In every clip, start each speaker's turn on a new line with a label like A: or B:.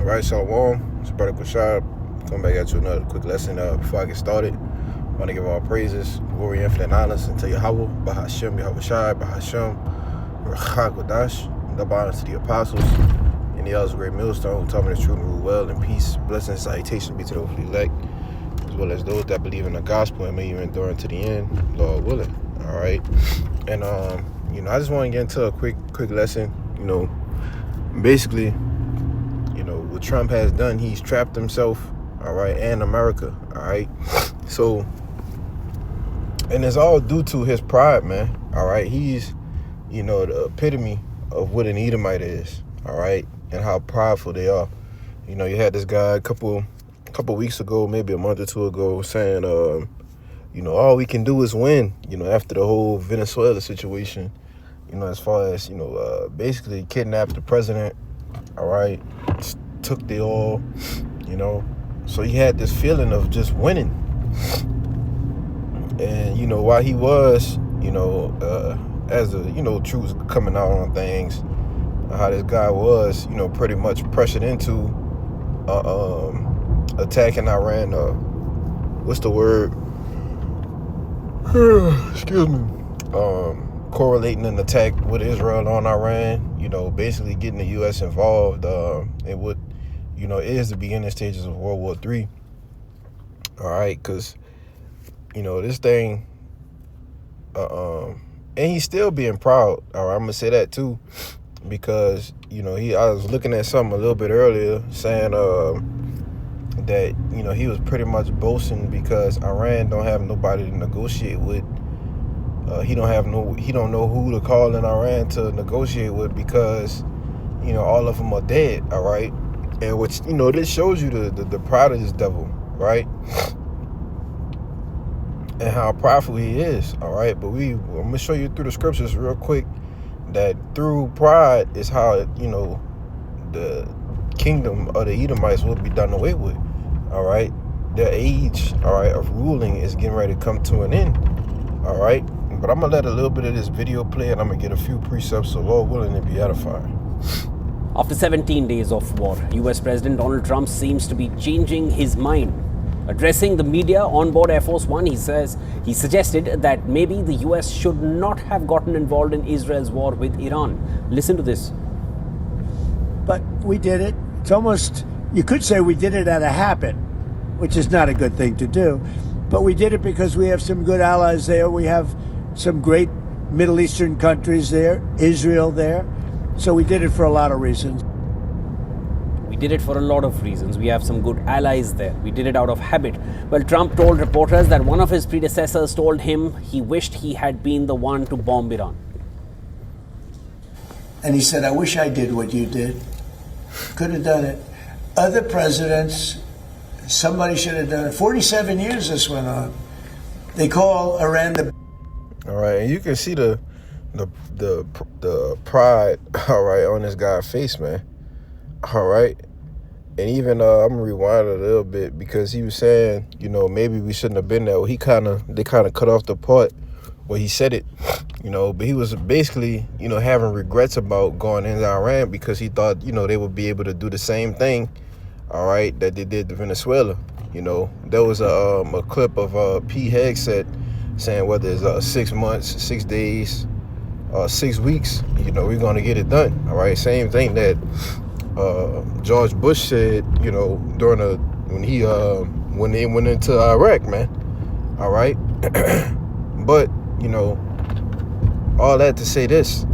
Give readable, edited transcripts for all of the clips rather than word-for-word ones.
A: Right, Shalom. It's Brother Kushab. Come back at you another quick lesson. Before I get started, I want to give all praises, glory, infinite honors unto Yahweh, Bahashem, Yahweh Shai, Bahashem, Rachak Wadash, double honors to the apostles, and the others great millstone who taught me the truth and rule well in peace. Blessings and salutation be to those who elect, as well as those that believe in the gospel and may even endure to the end, Lord willing. All right. And, I just want to get into a quick lesson. Basically, what Trump has done, he's trapped himself, all right, and America, all right. So, and it's all due to his pride, man, all right. He's, the epitome of what an Edomite is, all right, and how prideful they are. You had this guy a couple weeks ago, maybe a month or two ago, saying, all we can do is win, after the whole Venezuela situation, as far as, basically kidnapped the president, all right, took the oil, so he had this feeling of just winning. And, while he was, as the, truth coming out on things, how this guy was, pretty much pressured into attacking Iran, what's the word? Excuse me. Correlating an attack with Israel on Iran, basically getting the U.S. involved in what, is the beginning stages of World War III. All right, because, this thing, and he's still being proud. All right, I'm going to say that too, because, I was looking at something a little bit earlier saying that, he was pretty much boasting because Iran don't have nobody to negotiate with. He don't know who to call in Iran to negotiate with because, all of them are dead, all right? And which, this shows you the pride of this devil, right? And how prideful he is, all right? But I'm going to show you through the scriptures real quick that through pride is how, the kingdom of the Edomites will be done away with, all right? Their age, all right, of ruling is getting ready to come to an end, all right? But I'm going to let a little bit of this video play and I'm going to get a few precepts, so Lord willing, to be edifying.
B: After 17 days of war, US President Donald Trump seems to be changing his mind. Addressing the media on board Air Force One, he suggested that maybe the US should not have gotten involved in Israel's war with Iran. Listen to this.
C: But we did it. It's almost, you could say we did it out of habit, which is not a good thing to do. But we did it because we have some good allies there. We have some great Middle Eastern countries there, Israel there. So we did it for a lot of reasons.
B: We did it for a lot of reasons. We have some good allies there. We did it out of habit. Well, Trump told reporters that one of his predecessors told him he wished he had been the one to bomb Iran.
C: And he said, I wish I did what you did. Could have done it. Other presidents, somebody should have done it. 47 years this went on. They call Iran the...
A: All right, and you can see the pride, all right, on this guy's face, man. All right, and even I'm gonna rewind a little bit because he was saying, maybe we shouldn't have been there. Well, they kind of cut off the part where he said it, but he was basically, having regrets about going into Iran because he thought, they would be able to do the same thing, all right, that they did to Venezuela. There was a clip of P. Hegseth saying whether it's 6 months, 6 days, 6 weeks, we're going to get it done. All right. Same thing that George Bush said, during when they went into Iraq, man. All right. But, all that to say this,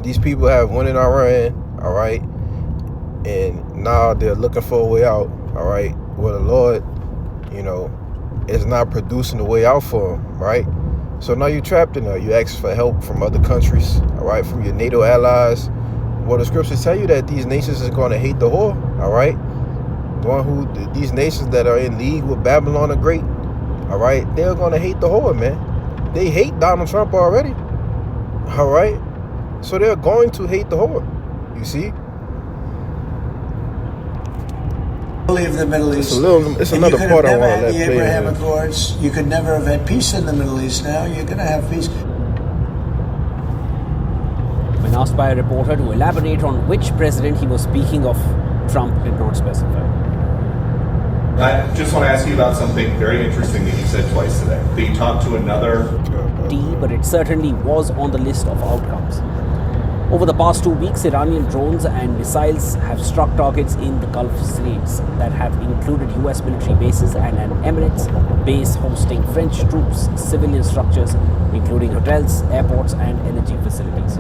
A: these people have won in Iran. All right. And now they're looking for a way out. All right. Well, the Lord, is not producing the way out for them, right? So now you're trapped in there. You ask for help from other countries, all right, from your NATO allies. Well, the scriptures tell you that these nations are going to hate the whore, all right? These nations that are in league with Babylon the Great, all right, they're going to hate the whore, man. They hate Donald Trump already, all right? So they're going to hate the whore, you see?
C: Leave the Middle East.
A: It's another part I want to let play.
C: You could never have the Abraham Accords. You could never have had peace in the Middle East. Now you're going to have peace.
B: When asked by a reporter to elaborate on which president he was speaking of, Trump did not specify.
D: I just want to ask you about something very interesting that you said twice today. That you talked to another
B: But it certainly was on the list of outcomes. Over the past 2 weeks, Iranian drones and missiles have struck targets in the Gulf states that have included US military bases and an Emirates base hosting French troops, civilian structures, including hotels, airports, and energy facilities.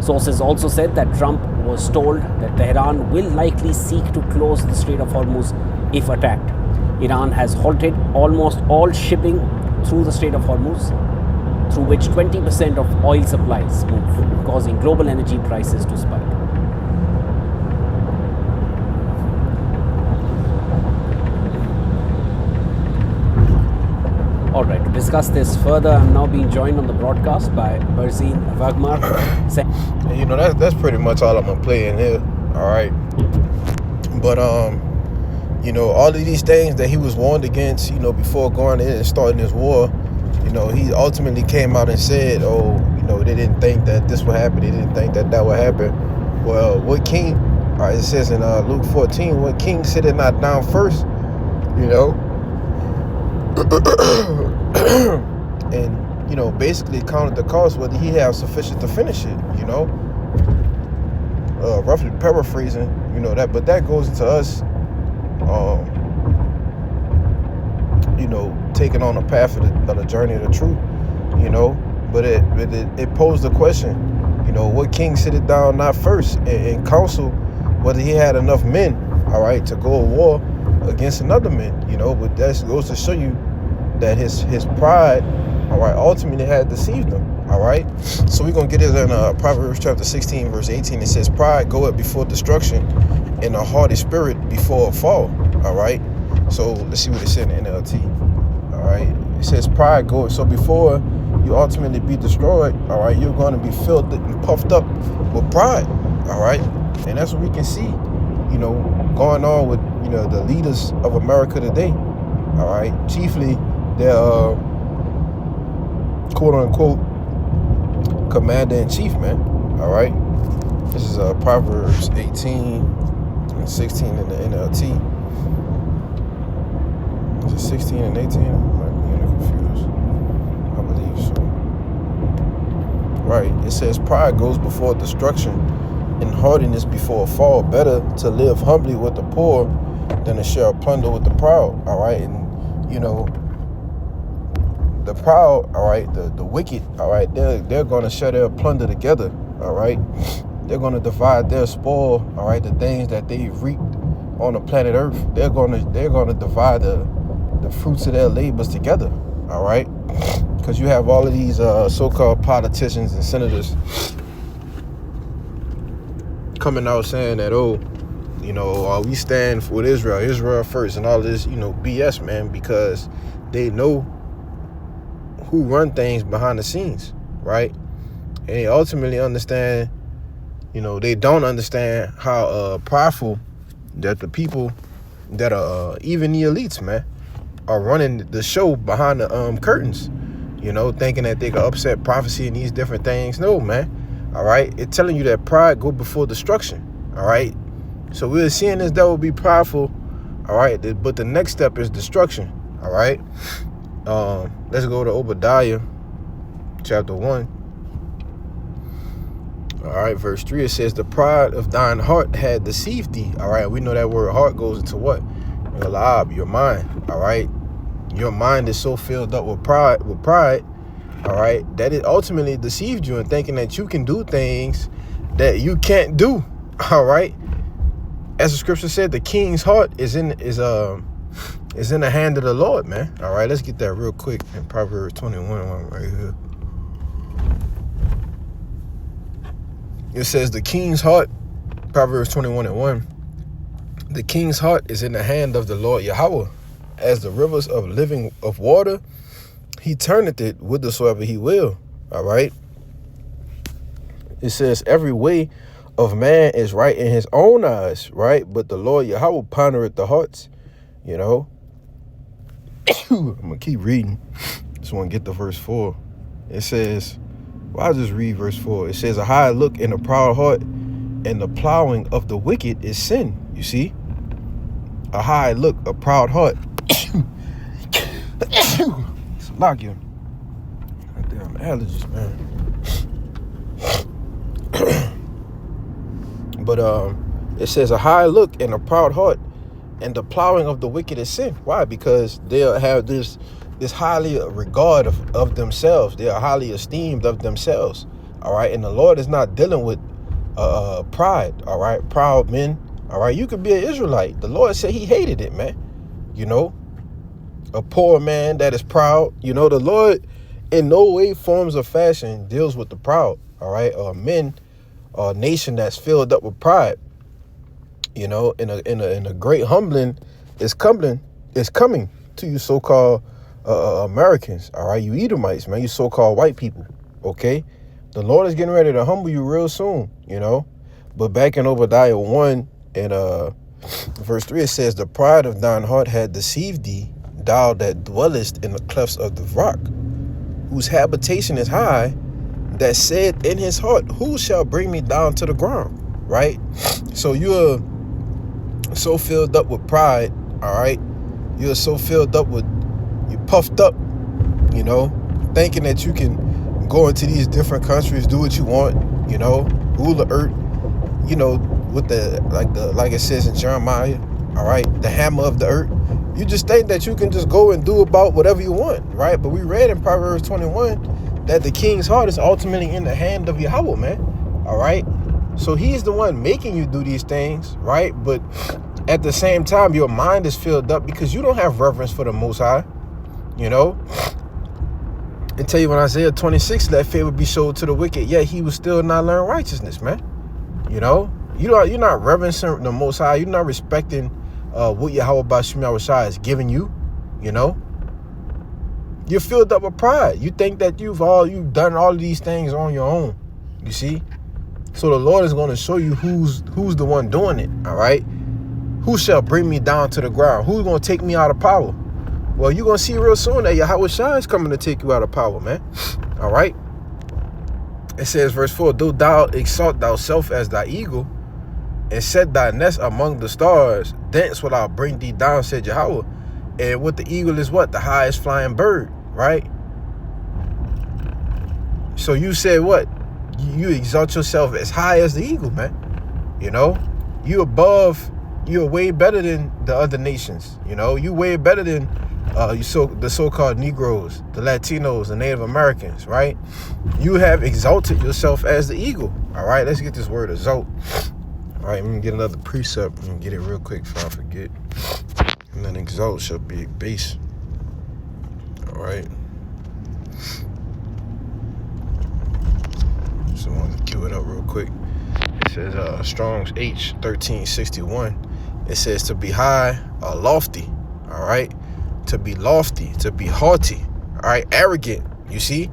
B: Sources also said that Trump was told that Tehran will likely seek to close the Strait of Hormuz if attacked. Iran has halted almost all shipping through the Strait of Hormuz, through which 20% of oil supplies move, causing global energy prices to spike. All right, to discuss this further, I'm now being joined on the broadcast by Berzin Wagmar.
A: And, you know, that's pretty much all I'm gonna play in here. All right. But you know, all of these things that he was warned against, you know, before going in and starting this war, you know, he ultimately came out and said, oh, you know, they didn't think that this would happen. They didn't think that that would happen. Well, what king, it says in Luke 14, what king sitteth not down first, you know, and, you know, basically counted the cost whether he have sufficient to finish it, you know, roughly paraphrasing, you know, that, but that goes into us, you know, taking on a path of the journey of the truth, you know, but it posed the question, you know, what king sitteth down not first in council whether he had enough men, all right, to go to war against another man, you know, but that goes to show you that his pride, all right, ultimately had deceived him, all right. So we're gonna get it in Proverbs chapter 16 verse 18. It says, pride goeth before destruction, and a haughty spirit before a fall, all right. So let's see what it said in the NLT, all right. It says pride goeth, so before you ultimately be destroyed, all right, you're going to be filled and puffed up with pride, all right. And that's what we can see, you know, going on with, you know, the leaders of America today, all right. Chiefly their quote unquote commander-in-chief, man, all right. This is Proverbs 18 and 16 in the NLT. Is it 16 and 18? I'm getting confused. I believe so. Right. It says pride goes before destruction, and haughtiness before a fall. Better to live humbly with the poor than to share plunder with the proud. All right. And, you know, the proud, all right, the wicked, all right, they're going to share their plunder together, all right. They're going to divide their spoil, all right, the things that they reaped on the planet Earth. They're going to divide the fruits of their labors together, all right. Because you have all of these so-called politicians and senators coming out saying that, oh, you know, we stand with Israel first, and all this, you know, BS, man, because they know who run things behind the scenes, right? And they ultimately understand, you know, they don't understand how prideful that the people that are even the elites, man, are running the show behind the curtains, you know, thinking that they can upset prophecy and these different things. No, man, all right? It's telling you that pride go before destruction, all right? So we're seeing this devil be prideful, all right? But the next step is destruction, all right? Let's go to Obadiah chapter 1. All right, verse 3, it says, the pride of thine heart had deceived thee. All right, we know that word heart goes into what? Your lab, your mind. All right, your mind is so filled up with pride, all right, that it ultimately deceived you in thinking that you can do things that you can't do. All right, as the scripture said, the king's heart is in the hand of the Lord, man. All right, let's get that real quick in Proverbs 21 right here. It says the king's heart, Proverbs 21:1. The king's heart is in the hand of the Lord Yahweh, as the rivers of living of water. He turneth it whithersoever he will. All right. It says every way of man is right in his own eyes, right? But the Lord Yahweh pondereth the hearts, you know. I'm gonna keep reading. Just want to get to verse 4. It says, well, I'll just read verse 4. It says, a high look in a proud heart, and the plowing of the wicked is sin. You see? A high look, a proud heart. Knock you. Damn allergies, man. But it says a high look and a proud heart, and the plowing of the wicked is sin. Why? Because they'll have this highly regard of themselves. They are highly esteemed of themselves. All right. And the Lord is not dealing with pride. All right. Proud men. All right. You could be an Israelite. The Lord said he hated it, man. You know, a poor man that is proud. You know, the Lord in no way, forms, or fashion deals with the proud. All right. Men, a nation that's filled up with pride. You know, in a great humbling is coming to you so-called Americans. All right. You Edomites, man. You so-called white people. Okay. The Lord is getting ready to humble you real soon, you know. But back in Obadiah 1 and verse 3, it says, the pride of thine heart had deceived thee, thou that dwellest in the clefts of the rock, whose habitation is high, that said in his heart, who shall bring me down to the ground? Right? So you're so filled up with pride, all right? You're so filled up with, you puffed up, you know, thinking that you can go into these different countries, do what you want, you know, rule the earth, you know, with like it says in Jeremiah, all right, the hammer of the earth. You just think that you can just go and do about whatever you want, right? But we read in Proverbs 21 that the king's heart is ultimately in the hand of Yahweh, man, all right? So he's the one making you do these things, right? But at the same time, your mind is filled up because you don't have reverence for the Most High, you know? And tell you when Isaiah 26, let favor be showed to the wicked, yet he will still not learn righteousness, man. You know, you're not reverencing the Most High. You're not respecting what Yahweh Bashim Yahushua is giving you. You know, you're filled up with pride. You think that you've done all of these things on your own. You see, so the Lord is going to show you who's the one doing it. All right, who shall bring me down to the ground? Who's going to take me out of power? Well, you're going to see real soon that Yahweh Shai is coming to take you out of power, man. All right. It says, verse 4, though thou exalt thyself as thy eagle and set thy nest among the stars, thence will I bring thee down, said Yahweh. And what the eagle is what? The highest flying bird, right? So you said what? You exalt yourself as high as the eagle, man. You know, you're way better than the other nations. You know, you way better than the so-called Negroes, the Latinos, the Native Americans, right? You have exalted yourself as the eagle. All right, let's get this word exalt. All right, I'm gonna get another precept. I'm gonna get it real quick before I forget. And then exalt shall be base. All right. So I want to cue it up real quick. It says Strong's H 1361. It says to be high or lofty. All right. To be lofty, to be haughty, all right, arrogant, you see?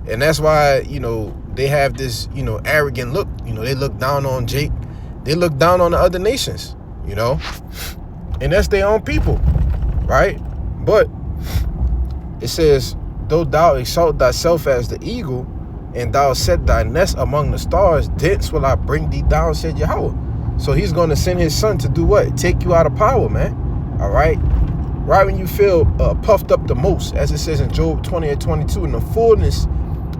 A: And that's why, you know, they have this, you know, arrogant look. You know, they look down on Jake. They look down on the other nations, you know? And that's their own people, right? But it says, though thou exalt thyself as the eagle, and thou set thy nest among the stars, thence will I bring thee down, said Yahweh. So he's going to send his son to do what? Take you out of power, man, all right? Right when you feel puffed up the most, as it says in Job 20 and 22, in the fullness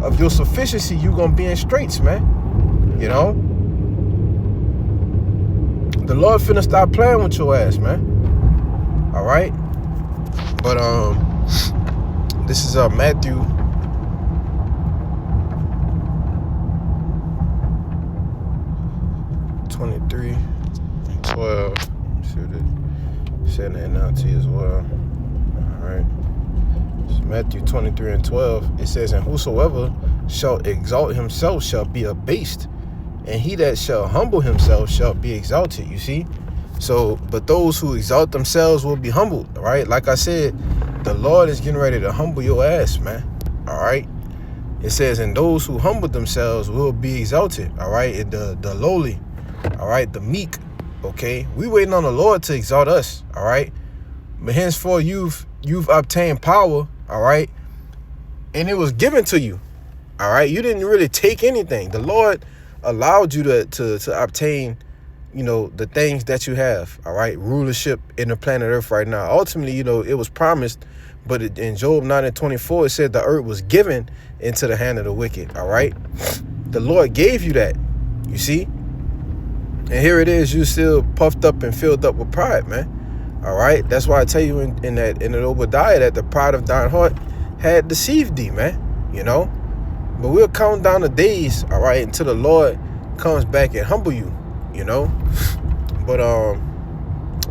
A: of your sufficiency, you're going to be in straits, man. You know? The Lord finna stop playing with your ass, man. All right? But this is Matthew 23 and 12. See what it said that now to you as well. All right. So Matthew 23 and 12. It says, and whosoever shall exalt himself shall be abased, and he that shall humble himself shall be exalted. You see? So, but those who exalt themselves will be humbled. All right. Like I said, the Lord is getting ready to humble your ass, man. All right. It says, and those who humble themselves will be exalted. All right. And the lowly. All right. The meek. Okay, we waiting on the Lord to exalt us, all right? But henceforth, you've obtained power, all right? And it was given to you, all right? You didn't really take anything. The Lord allowed you to obtain you know, the things that you have, all right? Rulership in the planet Earth right now. Ultimately, you know, it was promised, but in Job 9:24, it said the earth was given into the hand of the wicked, all right? The Lord gave you that, you see? And here it is, you still puffed up and filled up with pride, man. All right? That's why I tell you in the Obadiah that the pride of thine heart had deceived thee, man. You know? But we'll count down the days, all right, until the Lord comes back and humble you, you know? But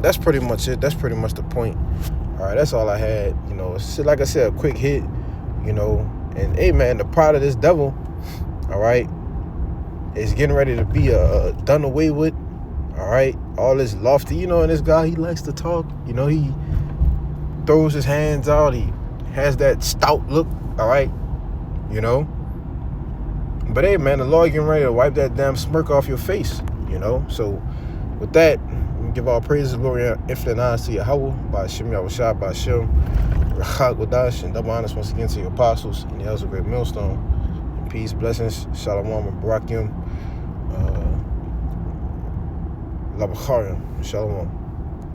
A: that's pretty much it. That's pretty much the point. All right, that's all I had. You know, it's, like I said, a quick hit, you know. And, hey, man, the pride of this devil, all right, is getting ready to be done away with, all right? All this lofty, you know, and this guy, he likes to talk. You know, he throws his hands out. He has that stout look, all right? You know? But, hey, man, the Lord getting ready to wipe that damn smirk off your face, you know? So, with that, we give all praises, glory, and infinite honor to Yahweh, by Hashem, Yahushua, by Hashem, Rachak Wadash, and double honors once again to your apostles and the elders of Great Millstone. And peace, blessings, shalom, and barakim, labacharim, shalom.